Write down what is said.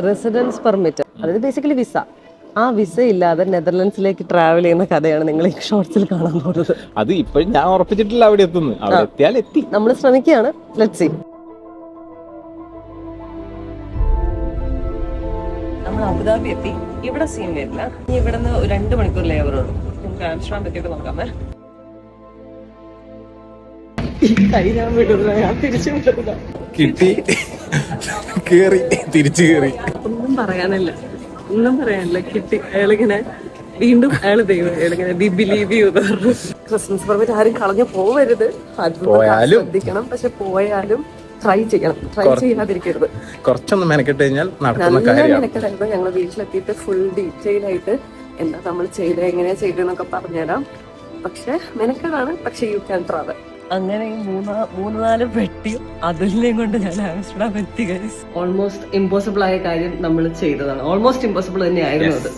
Residence permit, അതായത് basically visa. ആ visa ഇല്ലാതെ നെതർലൻഡ്സിലേക്ക് ട്രാവൽ ചെയ്യുന്ന കഥയാണ് നിങ്ങൾ ഈ ഷോർട്സിൽ കാണാൻ പോകുന്നത്. അത് ഇപ്പോഴും ഞാൻ ഉറപ്പിച്ചിട്ടില്ല അവിടെ എത്തുന്നു. അവിടെ എത്തിയാൽ എത്തി. നമ്മൾ ശ്രമിക്കുകയാണ്. Let's see. നമ്മൾ അബുദാബി എത്തി. ഇവിടെ സീൻ വരില്ല. ഇനി ഇവിടെ നിന്ന് 2 മണിക്കൂർ ലേവർ ഉള്ളൂ. നമുക്ക് ആംസ്റ്റർഡാം പറ്റിയിട്ട് നോക്കാമേ. കൈ ഞാൻ വിടുന്നില്ല, ഞാൻ തിരിച്ചു വിടുന്നില്ല. കിട്ടി, കേറി, തിരിച്ചു കേറി. ഒന്നും പറയാനില്ല. കിട്ടി. അയാളിങ്ങനെ വീണ്ടും അയാളിങ്ങനെ ബിലീവ് ചെയ്തു. ക്രിസ്മസ് പെർമിറ്റ് ആരും കളഞ്ഞു പോവരുത്. ശ്രദ്ധിക്കണം. പക്ഷെ പോയാലും ട്രൈ ചെയ്യണം. ട്രൈ ചെയ്യാതിരിക്കരുത്. കുറച്ചൊന്ന് മെനക്കെട്ട് കഴിഞ്ഞാൽ നടക്കുന്ന നല്ല കാര്യമാണ്. മെനക്കെട്ടായിരുന്നു. ഞങ്ങൾ വീട്ടിലെത്തിയിട്ട് ഫുൾ ഡീറ്റെയിൽ ആയിട്ട് എന്താ നമ്മൾ ചെയ്തത്, എങ്ങനെയാ ചെയ്തതെന്നൊക്കെ പറഞ്ഞുതരാം. പക്ഷെ മെനക്കെടാണ്. പക്ഷെ യു ക്യാൻ ട്രാവൽ. അങ്ങനെ 3-4 പെട്ടിയും അതിനെയും കൊണ്ട് ഞാൻ ആംസ്റ്റർഡാം എത്തി. ഓൾമോസ്റ്റ് ഇമ്പോസിബിൾ ആയ കാര്യം നമ്മൾ ചെയ്തതാണ്. ഓൾമോസ്റ്റ് ഇമ്പോസിബിൾ തന്നെയായിരുന്നു അത്.